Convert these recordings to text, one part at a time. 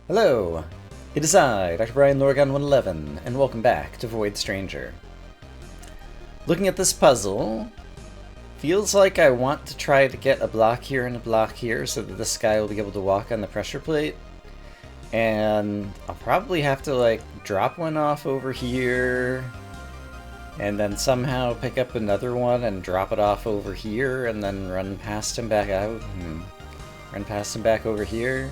Hello! It is I, Dr. Brian Lorgon 111, and welcome back to Void Stranger. Looking at this puzzle, feels like I want to try to get a block here and a block here so that this guy will be able to walk on the pressure plate. And I'll probably have to, like, drop one off over here, and then somehow pick up another one and drop it off over here, and then run past him back out. Run past him back over here.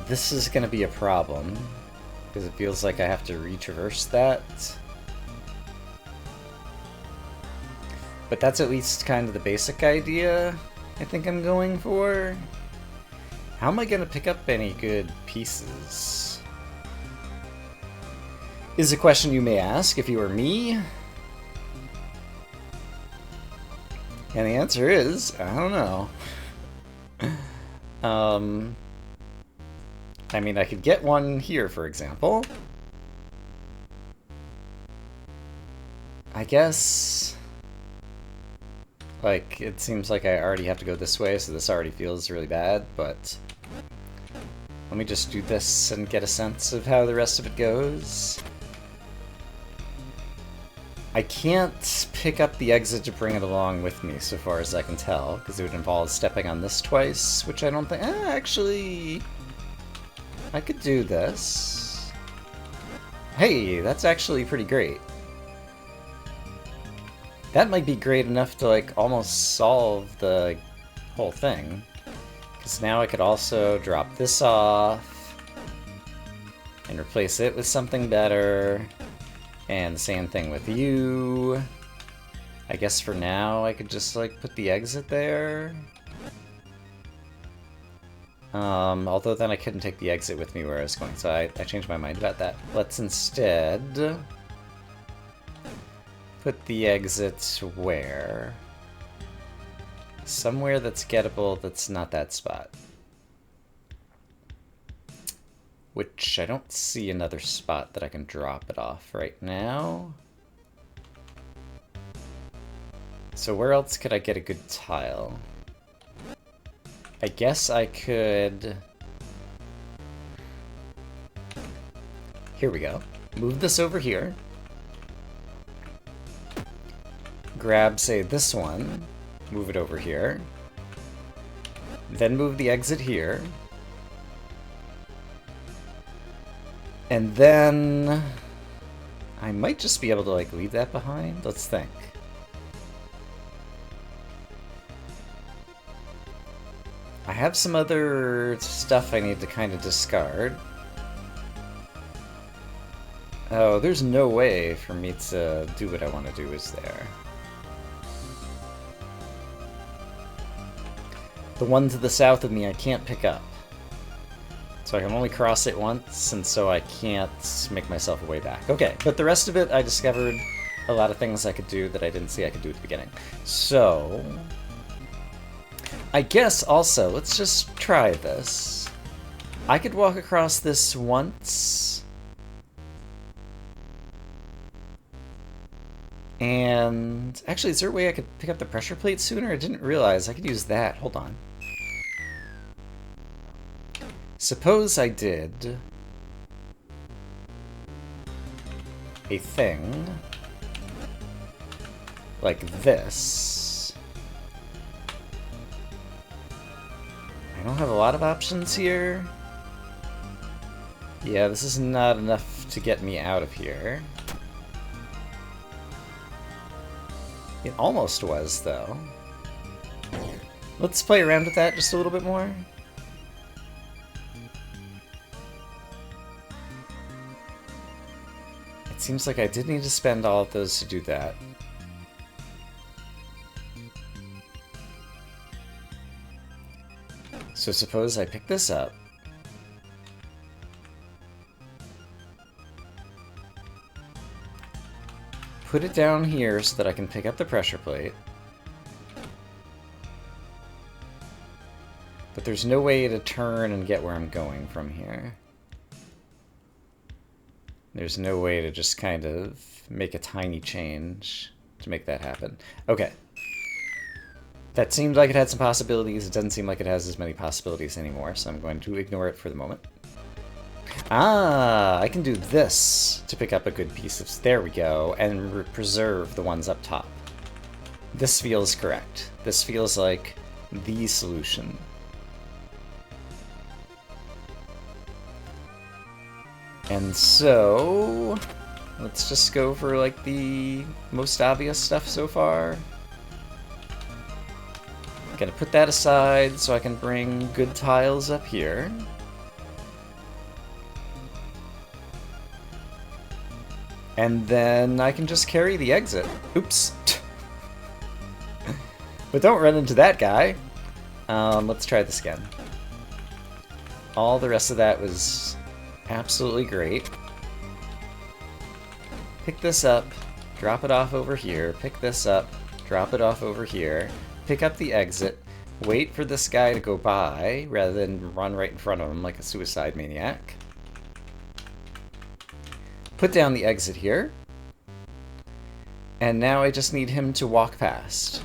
This is going to be a problem, because it feels like I have to retraverse that. But that's at least kind of the basic idea I think I'm going for. How am I going to pick up any good pieces? Is a question you may ask if you were me. And the answer is, I don't know. I mean, I could get one here, for example. I guess... Like, it seems like I already have to go this way, so this already feels really bad, but... Let me just do this and get a sense of how the rest of it goes. I can't pick up the exit to bring it along with me, so far as I can tell, because it would involve stepping on this twice, which I don't think... actually... I could do this. Hey, that's actually pretty great. That might be great enough to, like, almost solve the whole thing. Because now I could also drop this off and replace it with something better. And the same thing with you. I guess for now I could just, like, put the exit there. Although then I couldn't take the exit with me where I was going, so I changed my mind about that. Let's instead put the exit where? Somewhere that's gettable that's not that spot. Which I don't see another spot that I can drop it off right now. So where else could I get a good tile? I guess I could... Here we go. Move this over here. Grab, say, this one. Move it over here. Then move the exit here. And then... I might just be able to, like, leave that behind. Let's think. I have some other stuff I need to kind of discard. Oh, there's no way for me to do what I want to do, is there? The one to the south of me I can't pick up. So I can only cross it once, and so I can't make myself a way back. Okay, but the rest of it I discovered a lot of things I could do that I didn't see I could do at the beginning. So... I guess also, let's just try this. I could walk across this once. And actually, is there a way I could pick up the pressure plate sooner? I didn't realize I could use that. Hold on. Suppose I did a thing like this. I don't have a lot of options here. Yeah, this is not enough to get me out of here. It almost was, though. Let's play around with that just a little bit more. It seems like I did need to spend all of those to do that. So suppose I pick this up. Put it down here so that I can pick up the pressure plate. But there's no way to turn and get where I'm going from here. There's no way to just kind of make a tiny change to make that happen. Okay. That seemed like it had some possibilities. It doesn't seem like it has as many possibilities anymore, so I'm going to ignore it for the moment. Ah, I can do this to pick up a good piece of... There we go, and preserve the ones up top. This feels correct. This feels like the solution. And so... let's just go for, like, the most obvious stuff so far. I'm gonna put that aside so I can bring good tiles up here. And then I can just carry the exit. Oops. But don't run into that guy. Let's try this again. All the rest of that was absolutely great. Pick this up, drop it off over here, pick this up, drop it off over here, pick up the exit, wait for this guy to go by, rather than run right in front of him like a suicide maniac. Put down the exit here, and now I just need him to walk past.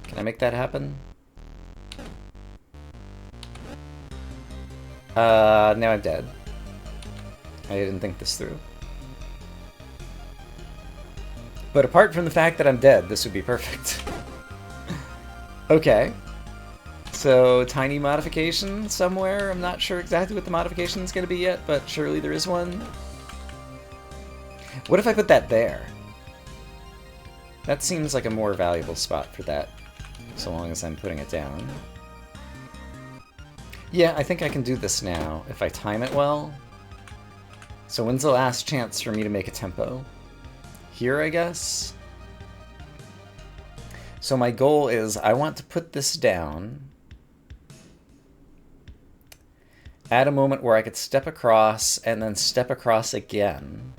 Can I make that happen? Now I'm dead. I didn't think this through. But apart from the fact that I'm dead, this would be perfect. Okay. So, tiny modification somewhere. I'm not sure exactly what the modification is going to be yet, but surely there is one. What if I put that there? That seems like a more valuable spot for that, so long as I'm putting it down. Yeah, I think I can do this now, if I time it well. So when's the last chance for me to make a tempo? Here, I guess? So my goal is I want to put this down at a moment where I could step across and then step across again.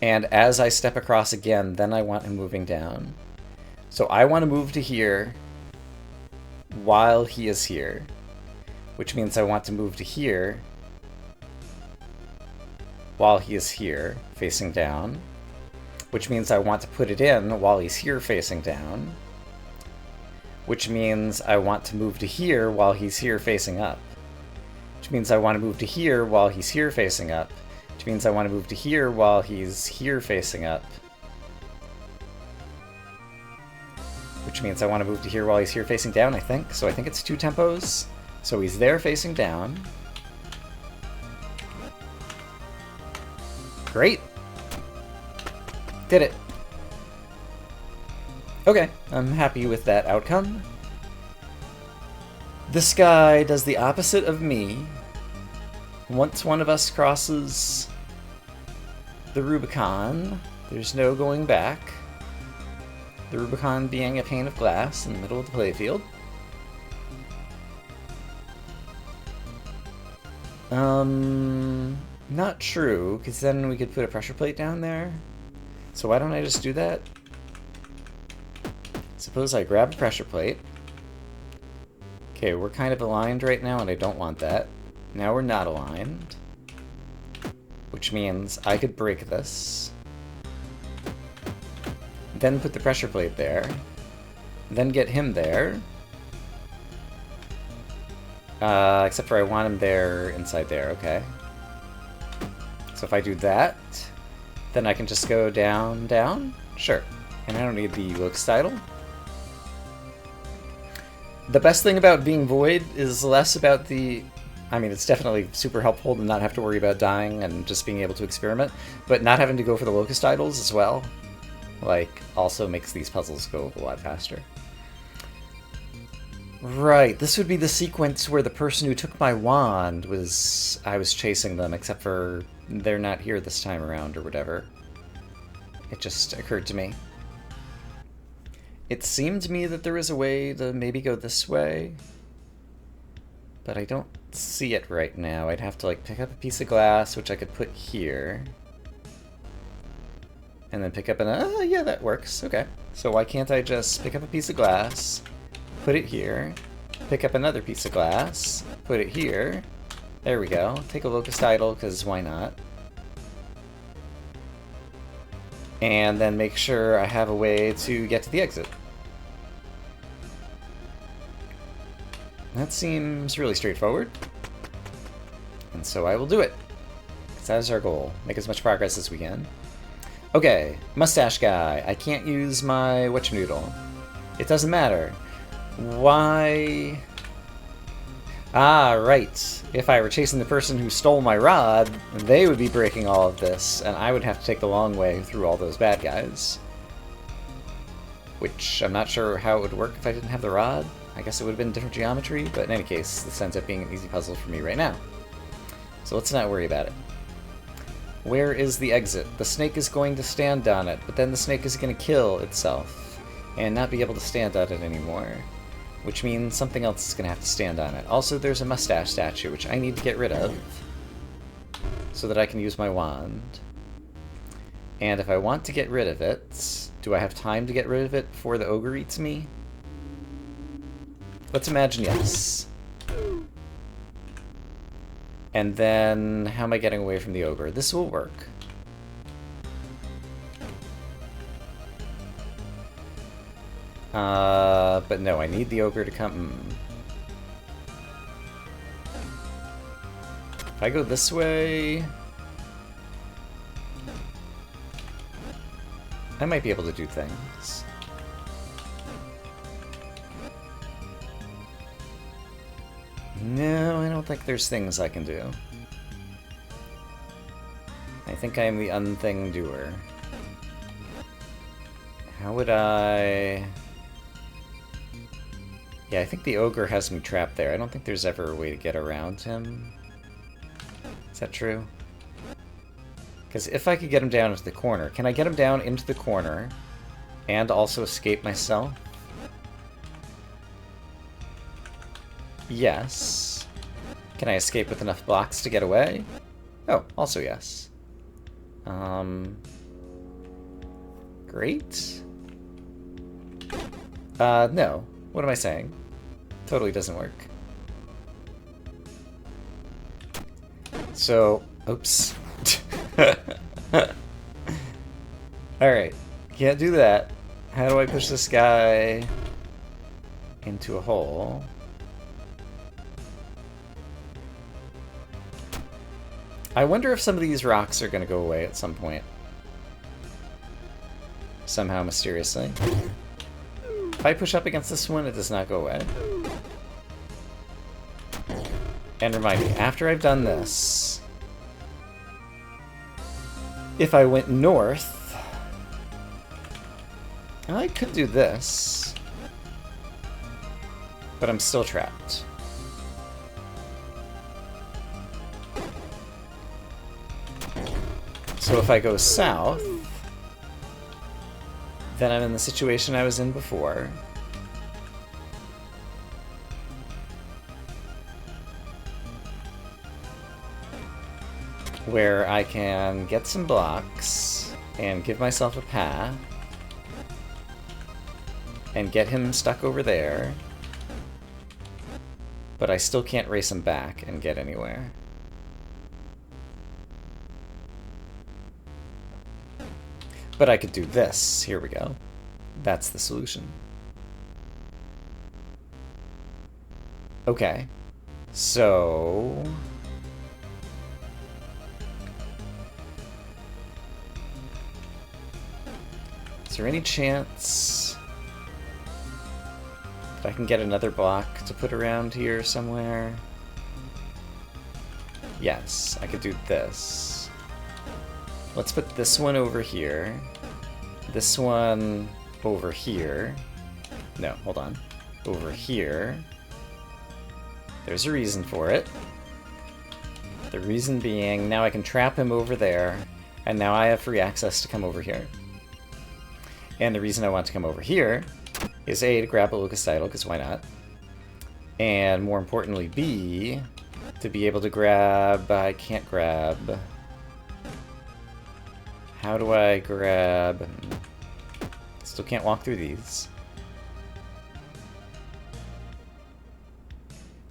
And as I step across again, then I want him moving down. So I want to move to here while he is here, which means I want to move to here while he is here, facing down, which means I want to put it in while he's here facing down, which means I want to move to here while he's here facing up, which means I want to move to here while he's here facing up, which means I want to move to here while he's here facing up, which means I want to move to here while he's here facing down, I think. So I think it's 2 tempos. So he's there facing down. Great. Did it. Okay, I'm happy with that outcome. This guy does the opposite of me. Once one of us crosses the Rubicon, there's no going back. The Rubicon being a pane of glass in the middle of the playfield. Not true, because then we could put a pressure plate down there. So why don't I just do that? Suppose I grab a pressure plate. Okay, we're kind of aligned right now, and I don't want that. Now we're not aligned. Which means I could break this. Then put the pressure plate there. Then get him there. Except for I want him there, inside there, okay. So if I do that, then I can just go down, down? Sure. And I don't need the locust title. The best thing about being void is less about the... I mean, it's definitely super helpful to not have to worry about dying and just being able to experiment, but not having to go for the locust titles as well, like, also makes these puzzles go a lot faster. Right, this would be the sequence where the person who took my wand was... I was chasing them, except for they're not here this time around or whatever. It just occurred to me. It seemed to me that there was a way to maybe go this way, but I don't see it right now. I'd have to like pick up a piece of glass, which I could put here, and then pick up an... yeah, that works. Okay. So why can't I just pick up a piece of glass, put it here, pick up another piece of glass, put it here. There we go. Take a locust idol, because why not? and then make sure I have a way to get to the exit. That seems really straightforward, and so I will do it, because that is our goal. Make as much progress as we can. Okay, mustache guy. I can't use my whatchanoodle. It doesn't matter. Why? Ah, right. If I were chasing the person who stole my rod, they would be breaking all of this, and I would have to take the long way through all those bad guys. Which I'm not sure how it would work if I didn't have the rod. I guess it would have been different geometry, but in any case, this ends up being an easy puzzle for me right now. So let's not worry about it. Where is the exit? The snake is going to stand on it, but then the snake is going to kill itself and not be able to stand on it anymore, which means something else is going to have to stand on it. Also, there's a mustache statue, which I need to get rid of so that I can use my wand. And if I want to get rid of it, do I have time to get rid of it before the ogre eats me? Let's imagine yes. And then, how am I getting away from the ogre? This will work. But no, I need the ogre to come. If I go this way, I might be able to do things. No, I don't think there's things I can do. I think I am the unthing doer. How would I... Yeah, I think the ogre has me trapped there. I don't think there's ever a way to get around him. Is that true? Because if I could get him down into the corner... Can I get him down into the corner and also escape myself? Yes. Can I escape with enough blocks to get away? Oh, also yes. Great. No. What am I saying? Totally doesn't work. So, oops. Alright. Can't do that. How do I push this guy into a hole? I wonder if some of these rocks are going to go away at some point. Somehow, mysteriously. If I push up against this one, it does not go away. And remind me, after I've done this, if I went north, I could do this, but I'm still trapped. So if I go south, then I'm in the situation I was in before. Where I can get some blocks and give myself a path and get him stuck over there, but I still can't race him back and get anywhere. But I could do this. Here we go. That's the solution. Okay. So... is there any chance that I can get another block to put around here somewhere? Yes, I could do this. Let's put this one over here. This one over here. No, hold on. Over here. There's a reason for it. The reason being, now I can trap him over there, and now I have free access to come over here. And the reason I want to come over here is A, to grab a Lucas idol, because why not? And more importantly, B, to be able to grab... I can't grab... How do I grab... Still can't walk through these.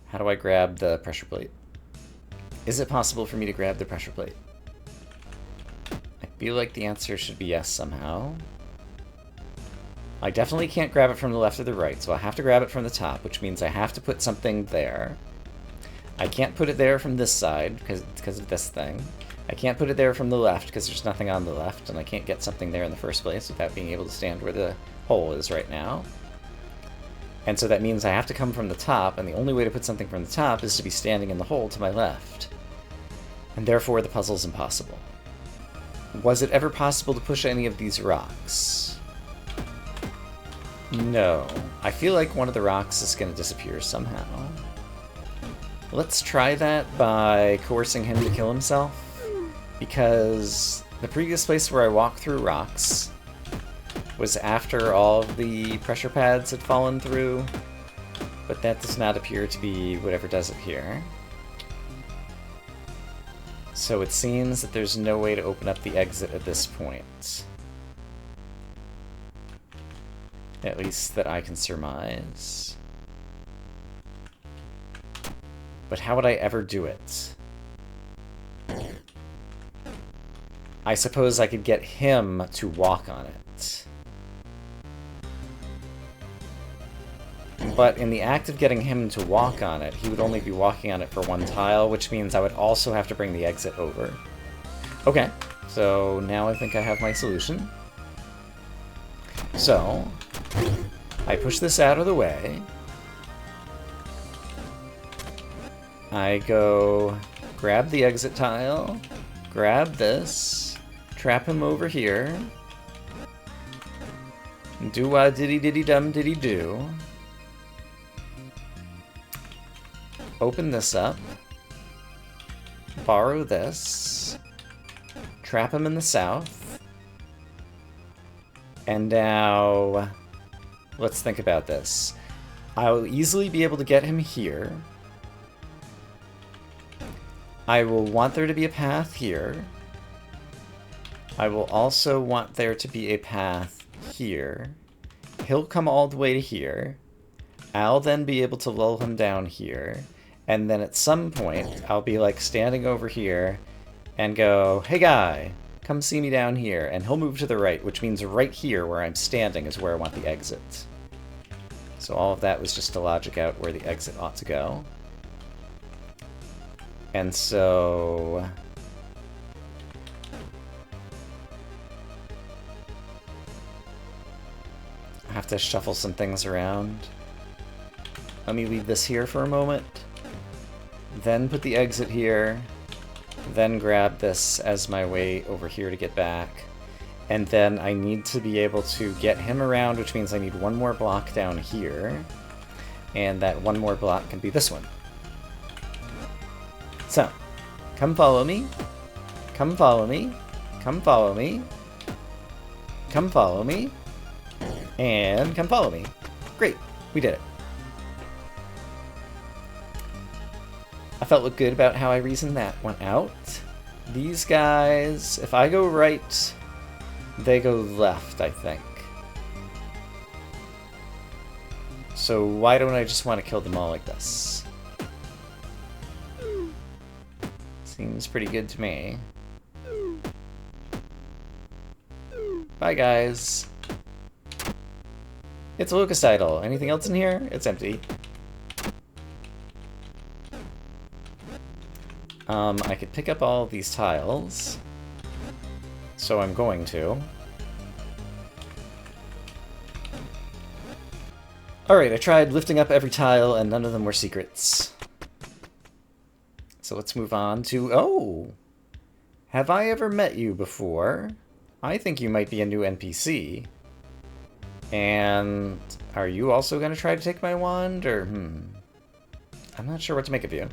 How do I grab the pressure plate? Is it possible for me to grab the pressure plate? I Feel like the answer should be yes somehow. I definitely can't grab it from the left or the right, so I have to grab it from the top, which means I have to put something there. I can't put it there from this side, because of this thing. I can't put it there from the left, because there's nothing on the left, and I can't get something there in the first place without being able to stand where the hole is right now. And so that means I have to come from the top, and the only way to put something from the top is to be standing in the hole to my left. And therefore the puzzle's impossible. Was it ever possible to push any of these rocks? No. I feel like one of the rocks is going to disappear somehow. Let's try that by coercing him to kill himself, because the previous place where I walked through rocks was after all of the pressure pads had fallen through, but that does not appear to be whatever does it here. So it seems that there's no way to open up the exit at this point. At least that I can surmise. But how would I ever do it? I suppose I could get him to walk on it. But in the act of getting him to walk on it, he would only be walking on it for one tile, which means I would also have to bring the exit over. Okay, so now I think I have my solution. So, I push this out of the way. I go grab the exit tile, grab this, trap him over here, do-wah-diddy-diddy-dum-diddy-do. Open this up, borrow this, trap him in the south, and now let's think about this. I'll easily be able to get him here. I will want there to be a path here. I will also want there to be a path here. He'll come all the way to here. I'll then be able to lull him down here. And then at some point, I'll be like standing over here and go, "Hey guy, come see me down here." And he'll move to the right, which means right here where I'm standing is where I want the exit. So all of that was just to logic out where the exit ought to go. And so I have to shuffle some things around. Let me leave this here for a moment. Then put the exit here. Then grab this as my way over here to get back. And then I need to be able to get him around, which means I need one more block down here. And that one more block can be this one. So, come follow me. Come follow me. Come follow me. Come follow me. And come follow me. Great, we did it. I felt good about how I reasoned that one out. These guys, if I go right, they go left, I think. So why don't I just want to kill them all like this? Seems pretty good to me. Bye, guys. It's a locust idol. Anything else in here? It's empty. I could pick up all these tiles. So I'm going to. Alright, I tried lifting up every tile and none of them were secrets. So let's move on to... Oh! Have I ever met you before? I think you might be a new NPC. And are you also going to try to take my wand, or I'm not sure what to make of you.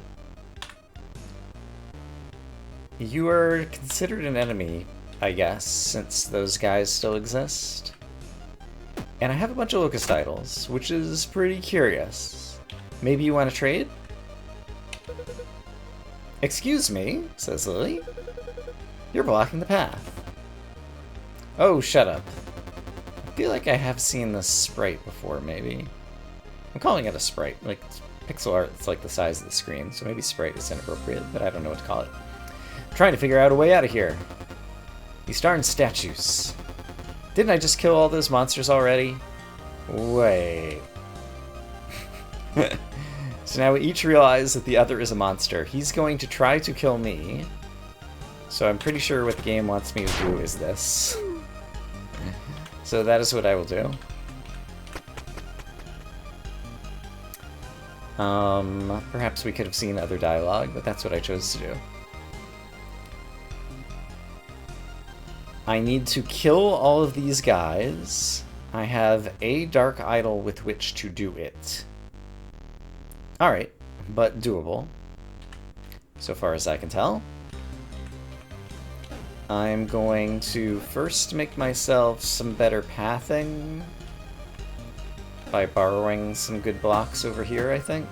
You are considered an enemy, I guess, since those guys still exist. And I have a bunch of locust idols, which is pretty curious. Maybe you want to trade? Excuse me, says Lily. You're blocking the path. Oh, shut up. I feel like I have seen this sprite before, maybe. I'm calling it a sprite. Like, pixel art, it's like the size of the screen, so maybe sprite is inappropriate, but I don't know what to call it. I'm trying to figure out a way out of here. These darn statues. Didn't I just kill all those monsters already? Wait. So now we each realize that the other is a monster. He's going to try to kill me. So I'm pretty sure what the game wants me to do is this. So that is what I will do. Perhaps we could have seen other dialogue, but that's what I chose to do. I need to kill all of these guys. I have a dark idol with which to do it. Alright, but doable. So far as I can tell. I'm going to first make myself some better pathing by borrowing some good blocks over here, I think.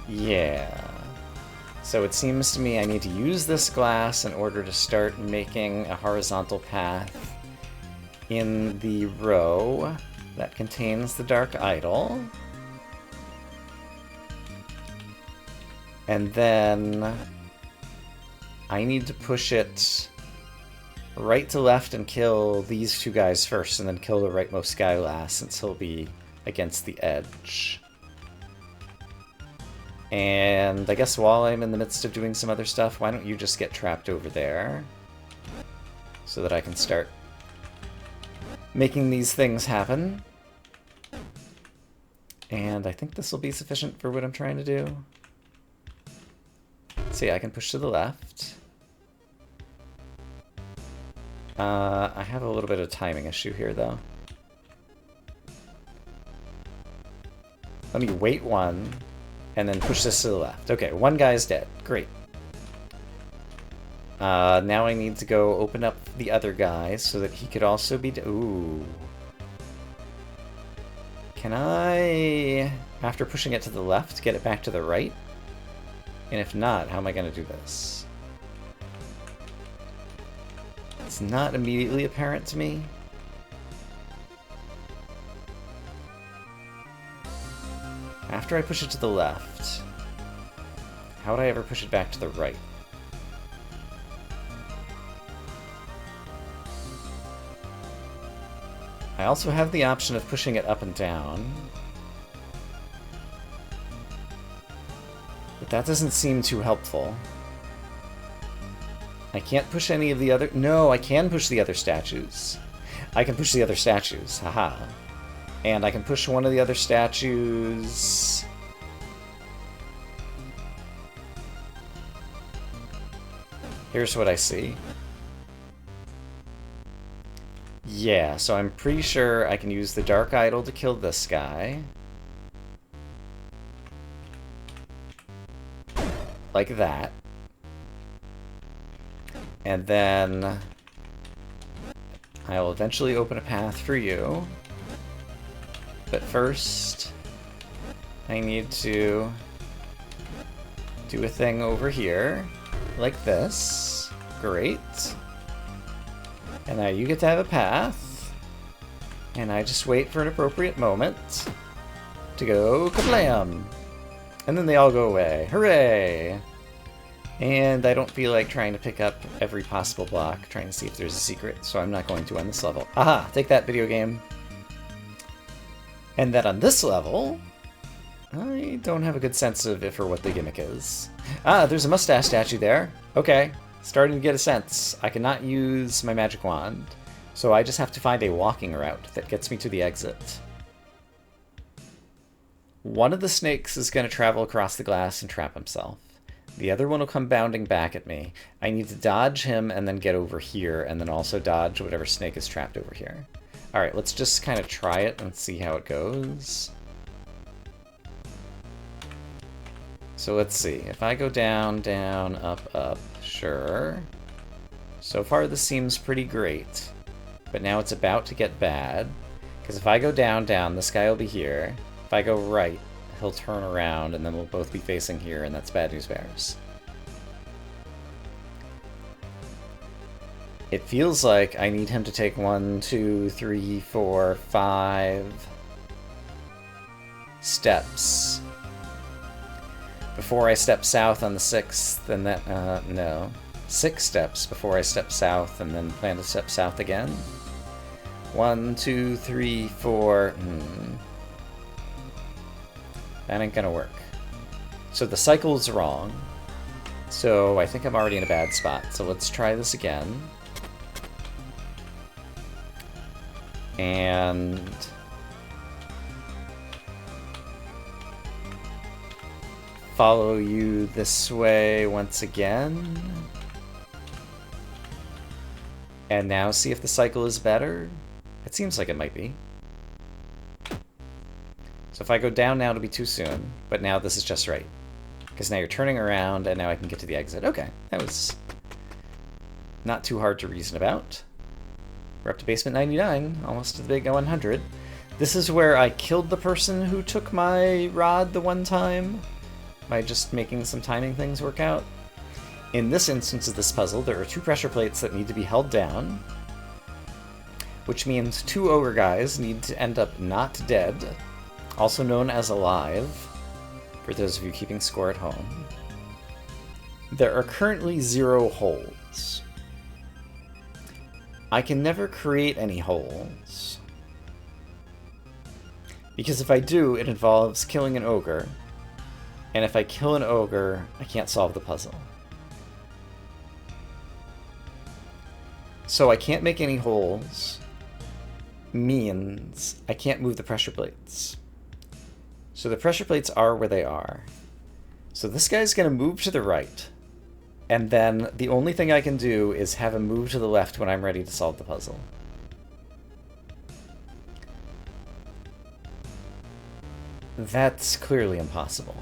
Yeah. So it seems to me I need to use this glass in order to start making a horizontal path in the row that contains the Dark Idol. And then I need to push it right to left and kill these two guys first, and then kill the rightmost guy last, since he'll be against the edge. And I guess while I'm in the midst of doing some other stuff, why don't you just get trapped over there so that I can start making these things happen. And I think this will be sufficient for what I'm trying to do. See, I can push to the left. I have a little bit of timing issue here, though. Let me wait one, and then push this to the left. Okay, one guy's dead. Great. Now I need to go open up the other guy so that he could also be... Ooh. Can I, after pushing it to the left, get it back to the right? And if not, how am I going to do this? It's not immediately apparent to me. After I push it to the left, how would I ever push it back to the right? I also have the option of pushing it up and down. But that doesn't seem too helpful. I can't push any of the other... No, I can push the other statues. I can push the other statues. Haha. And I can push one of the other statues... Here's what I see. Yeah, so I'm pretty sure I can use the Dark Idol to kill this guy. Like that. And then I will eventually open a path for you. But first, I need to do a thing over here, like this. Great. And now you get to have a path. And I just wait for an appropriate moment to go kablam! And then they all go away. Hooray! And I don't feel like trying to pick up every possible block, trying to see if there's a secret, so I'm not going to on this level. Aha! Take that, video game! And then on this level, I don't have a good sense of if or what the gimmick is. Ah, there's a mustache statue there. Okay, starting to get a sense. I cannot use my magic wand, so I just have to find a walking route that gets me to the exit. One of the snakes is going to travel across the glass and trap himself. The other one will come bounding back at me. I need to dodge him and then get over here, and then also dodge whatever snake is trapped over here. Alright, let's just kind of try it and see how it goes. So let's see. If I go down, down, up, up, sure. So far this seems pretty great. But now it's about to get bad. Because if I go down, down, this guy will be here. If I go right, he'll turn around, and then we'll both be facing here, and that's bad news bears. It feels like I need him to take 1, 2, 3, 4, 5 steps. before I step south on the 6th, and then, no. 6 steps before I step south, and then plan to step south again. 1, 2, 3, 4. That ain't gonna work. So the cycle's wrong. So I think I'm already in a bad spot. So let's try this again. And follow you this way once again. And now see if the cycle is better. It seems like it might be. So if I go down now, it'll be too soon. But now this is just right. Because now you're turning around, and now I can get to the exit. Okay, that was not too hard to reason about. We're up to basement 99, almost to the big 100. This is where I killed the person who took my rod the one time by just making some timing things work out. In this instance of this puzzle, there are 2 pressure plates that need to be held down, which means 2 ogre guys need to end up not dead, also known as alive, for those of you keeping score at home. There are currently 0 holes. I can never create any holes, because if I do, it involves killing an ogre, and if I kill an ogre, I can't solve the puzzle. So I can't make any holes means I can't move the pressure plates. So the pressure plates are where they are. So this guy's going to move to the right. And then the only thing I can do is have him move to the left when I'm ready to solve the puzzle. That's clearly impossible.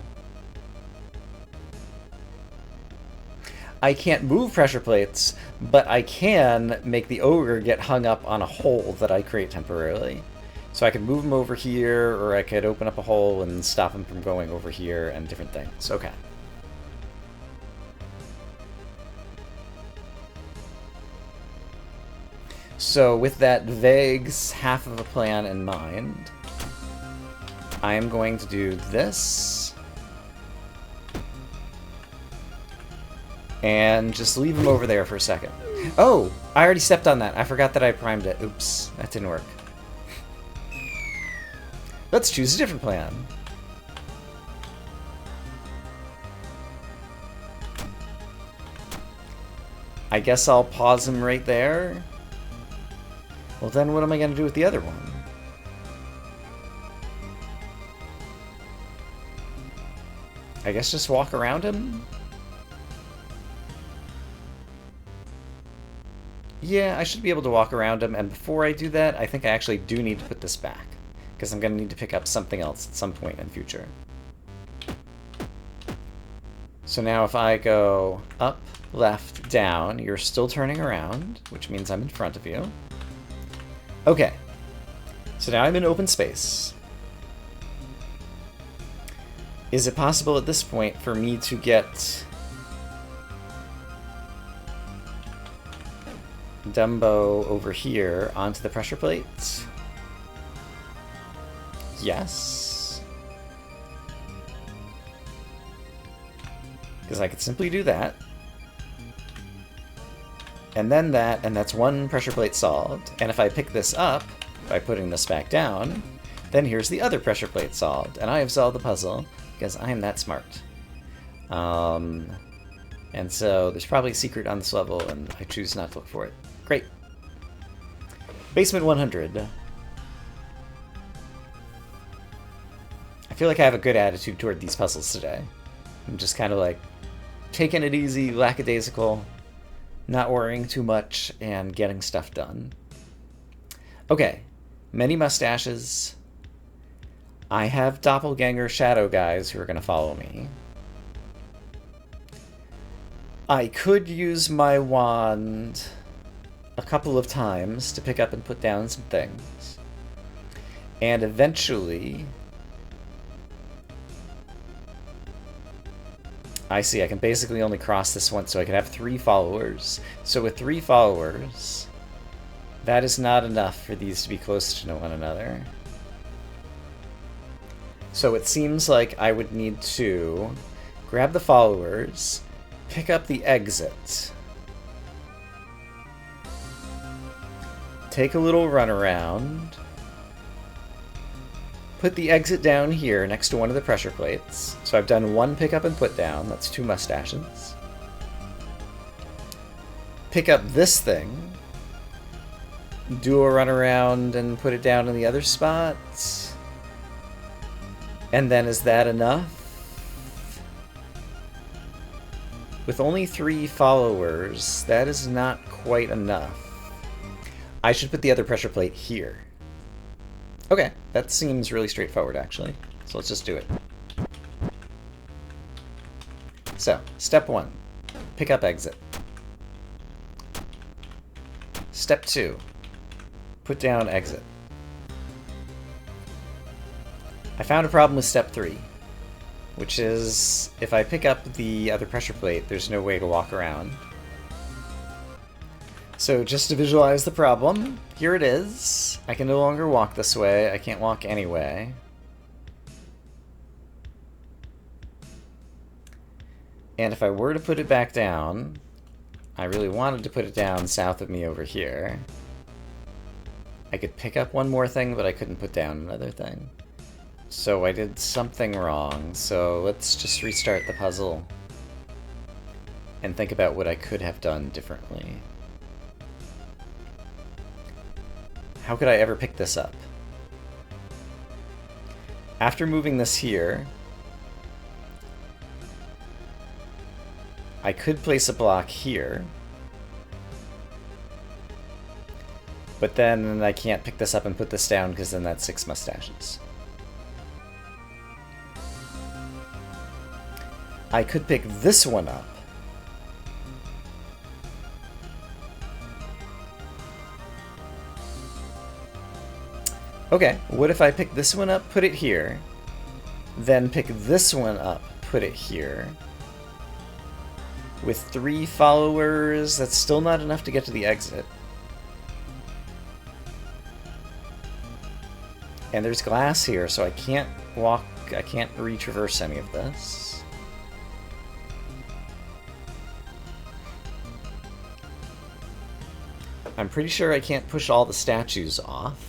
I can't move pressure plates, but I can make the ogre get hung up on a hole that I create temporarily. So I could move him over here, or I could open up a hole and stop him from going over here, and different things. Okay. So with that vague half of a plan in mind, I am going to do this. And just leave him over there for a second. Oh! I already stepped on that. I forgot that I primed it. Oops. That didn't work. Let's choose a different plan. I guess I'll pause him right there. Well, then what am I going to do with the other one? I guess just walk around him? Yeah, I should be able to walk around him, and before I do that, I think I actually do need to put this back, because I'm going to need to pick up something else at some point in the future. So now if I go up, left, down, you're still turning around, which means I'm in front of you. Okay, so now I'm in open space. Is it possible at this point for me to get Dumbo over here onto the pressure plate? Yes. Because I could simply do that. And then that, and that's one pressure plate solved. And if I pick this up by putting this back down, then here's the other pressure plate solved. And I have solved the puzzle because I am that smart. And so there's probably a secret on this level, and I choose not to look for it. Great. Basement 100. I feel like I have a good attitude toward these puzzles today. I'm just kind of like taking it easy, lackadaisical, not worrying too much, and getting stuff done. Okay, many mustaches. I have doppelganger shadow guys who are going to follow me. I could use my wand a couple of times to pick up and put down some things. And eventually, I see, I can basically only cross this once, so I can have 3 followers. So with 3 followers, that is not enough for these to be close to one another. So it seems like I would need to grab the followers, pick up the exit, take a little run around, put the exit down here next to one of the pressure plates. So I've done one pickup and put down, that's 2 mustaches. Pick up this thing, do a run around and put it down in the other spot. And then is that enough? With only 3 followers, that is not quite enough. I should put the other pressure plate here. Okay, that seems really straightforward actually. So let's just do it. So, step 1, pick up exit. Step 2, put down exit. I found a problem with step 3, which is if I pick up the other pressure plate, there's no way to walk around. So just to visualize the problem, here it is. I can no longer walk this way. I can't walk any way. And if I were to put it back down, I really wanted to put it down south of me over here. I could pick up one more thing, but I couldn't put down another thing. So I did something wrong, so let's just restart the puzzle and think about what I could have done differently. How could I ever pick this up? After moving this here, I could place a block here, but then I can't pick this up and put this down because then that's 6 mustaches. I could pick this one up. Okay, what if I pick this one up, put it here, then pick this one up, put it here. With 3 followers, that's still not enough to get to the exit. And there's glass here, so I can't walk, I can't retraverse any of this. I'm pretty sure I can't push all the statues off.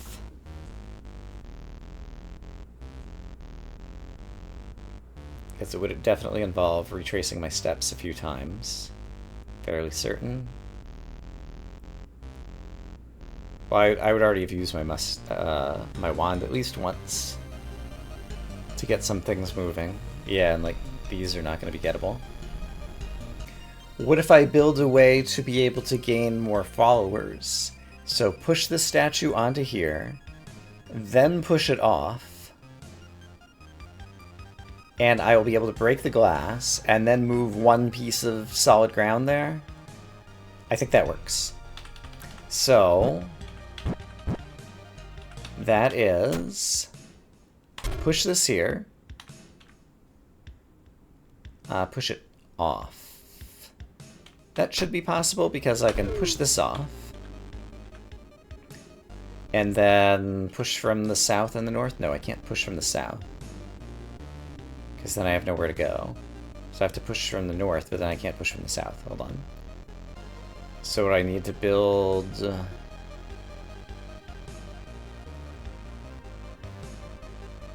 Because it would definitely involve retracing my steps a few times. Fairly certain. Well, I would already have used my my wand at least once to get some things moving. Yeah, and like these are not going to be gettable. What if I build a way to be able to gain more followers? So push this statue onto here, then push it off, and I will be able to break the glass, and then move one piece of solid ground there? I think that works. So that is, push this here, push it off. That should be possible because I can push this off, and then push from the south and the north. No, I can't push from the south, because then I have nowhere to go. So I have to push from the north, but then I can't push from the south. Hold on. So what I need to build...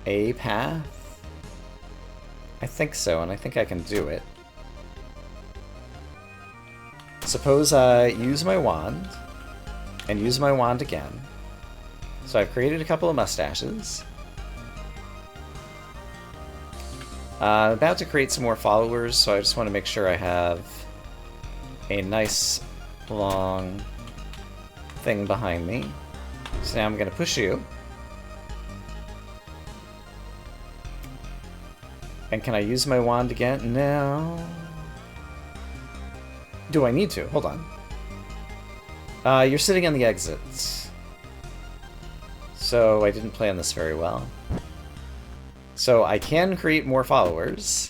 a path? I think so, and I think I can do it. Suppose I use my wand, and use my wand again. So I've created a couple of mustaches. I'm about to create some more followers, so I just want to make sure I have a nice long thing behind me. So now I'm going to push you. And can I use my wand again? No. Do I need to? Hold on. You're sitting on the exits. So I didn't plan this very well. So I can create more followers.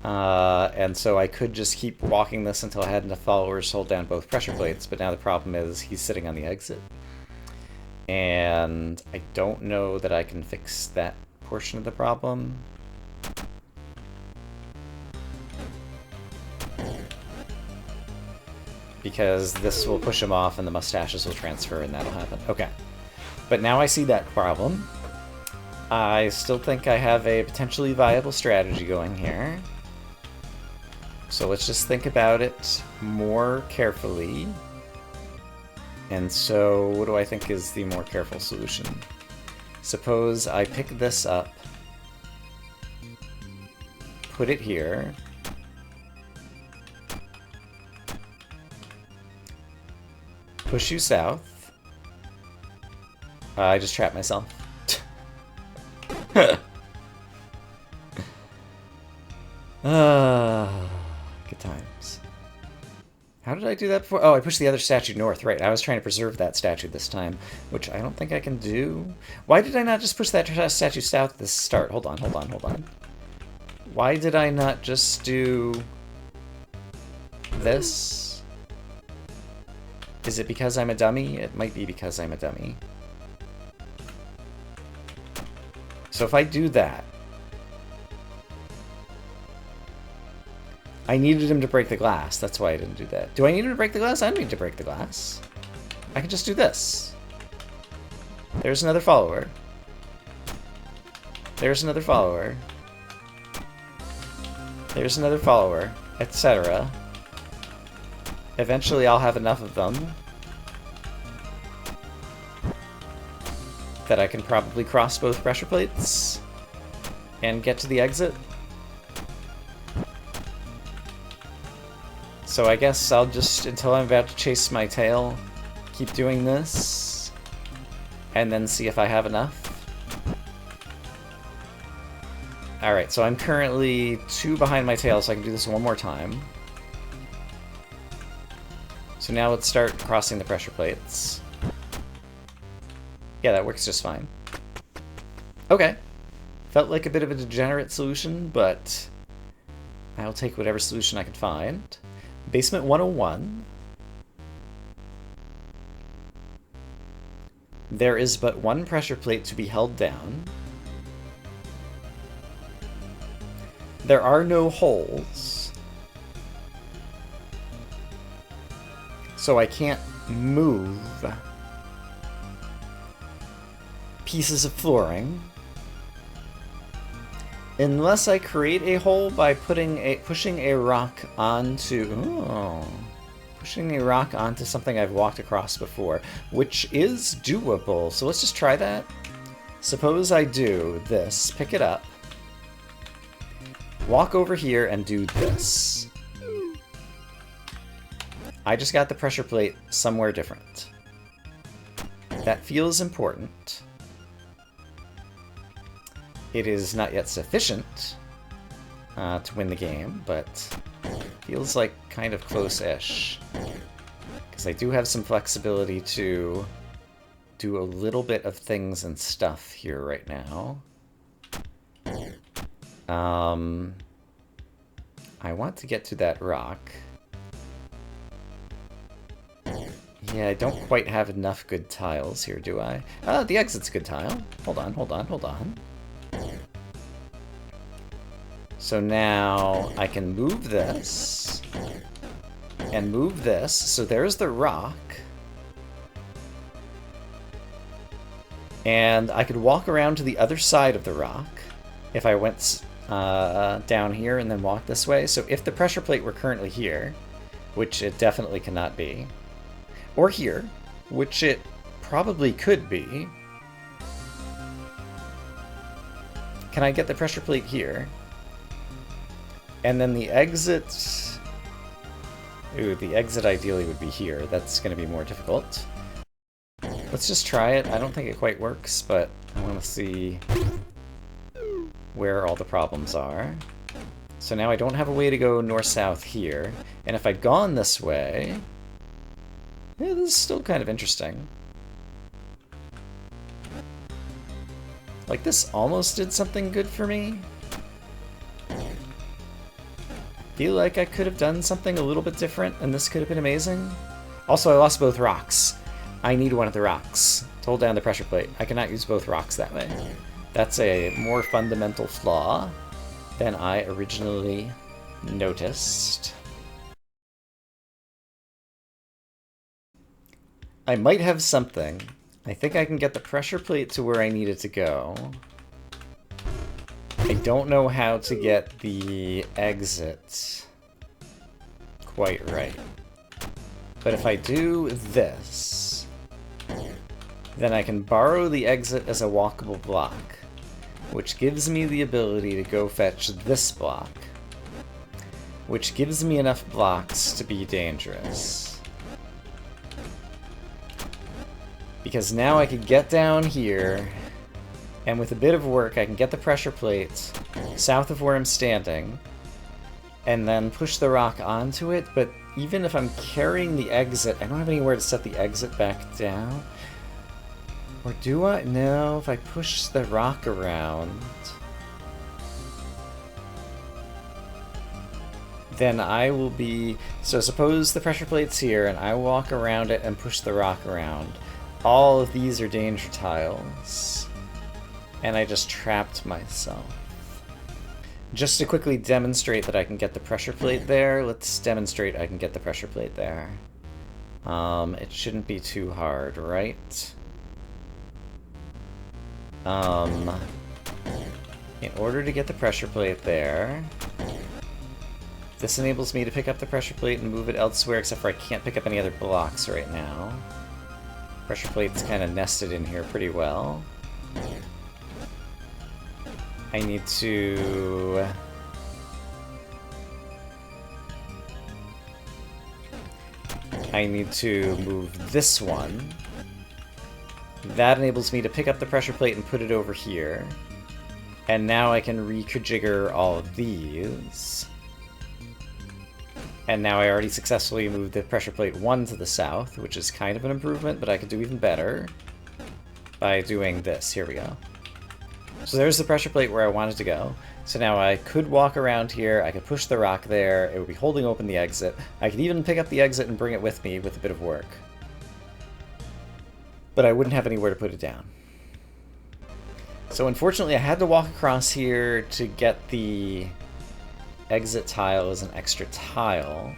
And so I could just keep walking this until I had enough followers to hold down both pressure plates, but now the problem is he's sitting on the exit. And I don't know that I can fix that portion of the problem. because this will push him off and the mustaches will transfer and that'll happen. Okay. But now I see that problem. I still think I have a potentially viable strategy going here. So let's just think about it more carefully. And so what do I think is the more careful solution? Suppose I pick this up, put it here, push you south. I just trapped myself. Good times. How did I do that before? Oh, I pushed the other statue north, right. I was trying to preserve that statue this time, which I don't think I can do. Why did I not just push that statue south at the start? Hold on. Why did I not just do this? Is it because I'm a dummy? It might be because I'm a dummy. So if I do that, I needed him to break the glass. That's why I didn't do that. Do I need him to break the glass? I don't need to break the glass. I can just do this. There's another follower. There's another follower. There's another follower, etc. Eventually I'll have enough of them that I can probably cross both pressure plates and get to the exit. So I guess I'll just, until I'm about to chase my tail, keep doing this, and then see if I have enough. Alright, so I'm currently 2 behind my tail, so I can do this one more time. So now let's start crossing the pressure plates. Yeah, that works just fine. Okay. Felt like a bit of a degenerate solution, but I'll take whatever solution I can find. Basement 101. There is but one pressure plate to be held down. There are no holes. So I can't move pieces of flooring unless I create a hole by pushing a rock onto something I've walked across before, which is doable. So let's just try that. Suppose I do this, pick it up, walk over here and do this. I just got the pressure plate somewhere different. That feels important. It is not yet sufficient to win the game, but feels like kind of close-ish. Because I do have some flexibility to do a little bit of things and stuff here right now. I want to get to that rock. Yeah, I don't quite have enough good tiles here, do I? The exit's a good tile. Hold on. So now I can move this and move this. So there's the rock. And I could walk around to the other side of the rock if I went down here and then walk this way. So if the pressure plate were currently here, which it definitely cannot be, or here, which it probably could be, can I get the pressure plate here? And then the exit... Ooh, the exit ideally would be here. That's going to be more difficult. Let's just try it. I don't think it quite works, but I want to see where all the problems are. So now I don't have a way to go north-south here. And if I'd gone this way... Yeah, this is still kind of interesting. Like, this almost did something good for me. Feel like I could have done something a little bit different, and this could have been amazing. Also, I lost both rocks. I need one of the rocks to hold down the pressure plate. I cannot use both rocks that way. That's a more fundamental flaw than I originally noticed. I might have something. I think I can get the pressure plate to where I need it to go. I don't know how to get the exit quite right. But if I do this, then I can borrow the exit as a walkable block, which gives me the ability to go fetch this block, which gives me enough blocks to be dangerous. Because now I can get down here, and with a bit of work I can get the pressure plate south of where I'm standing, and then push the rock onto it, but even if I'm carrying the exit, I don't have anywhere to set the exit back down. Or do I? No, if I push the rock around, then I will be... So suppose the pressure plate's here, and I walk around it and push the rock around. All of these are danger tiles, and I just trapped myself. Just to quickly demonstrate that I can get the pressure plate there, let's demonstrate I can get the pressure plate there. It shouldn't be too hard, right? In order to get the pressure plate there, this enables me to pick up the pressure plate and move it elsewhere, except for I can't pick up any other blocks right now. Pressure plate's kind of nested in here pretty well. I need to... move this one. That enables me to pick up the pressure plate and put it over here. And now I can rejigger all of these. And now I already successfully moved the pressure plate 1 to the south, which is kind of an improvement, but I could do even better by doing this. Here we go. So there's the pressure plate where I wanted to go. So now I could walk around here, I could push the rock there, it would be holding open the exit. I could even pick up the exit and bring it with me with a bit of work. But I wouldn't have anywhere to put it down. So unfortunately I had to walk across here to get the exit tile as an extra tile.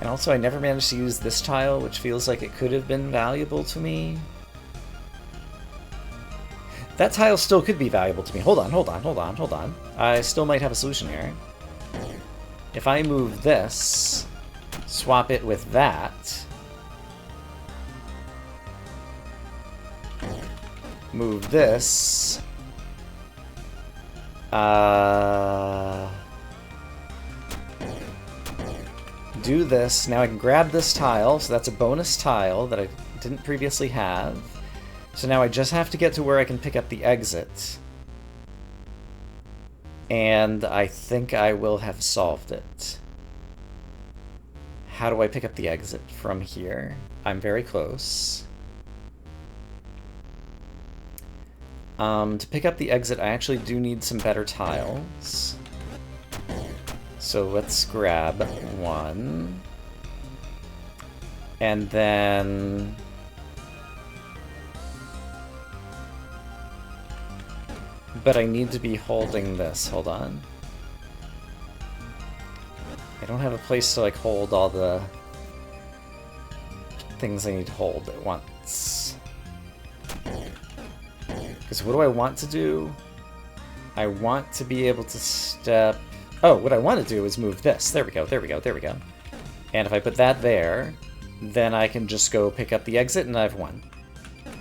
And also I never managed to use this tile, which feels like it could have been valuable to me. That tile still could be valuable to me. Hold on. I still might have a solution here. If I move this, swap it with that, move this, do this, now I can grab this tile, so that's a bonus tile that I didn't previously have. So now I just have to get to where I can pick up the exit. And I think I will have solved it. How do I pick up the exit from here? I'm very close. To pick up the exit, I actually do need some better tiles. So let's grab one. And then... But I need to be holding this. Hold on. I don't have a place to, like, hold all the things I need to hold at once. Because what do I want to do? I want to be able to step... Oh, what I want to do is move this. There we go. And if I put that there, then I can just go pick up the exit and I've won.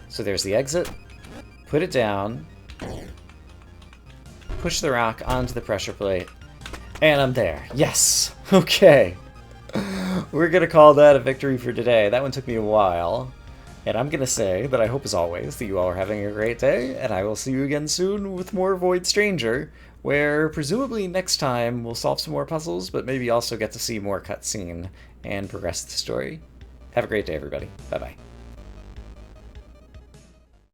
So there's the exit. Put it down. Push the rock onto the pressure plate, and I'm there. Yes! Okay. We're gonna call that a victory for today. That one took me a while. And I'm gonna say that I hope, as always, that you all are having a great day, and I will see you again soon with more Void Stranger, where presumably next time we'll solve some more puzzles, but maybe also get to see more cutscene and progress the story. Have a great day, everybody. Bye-bye.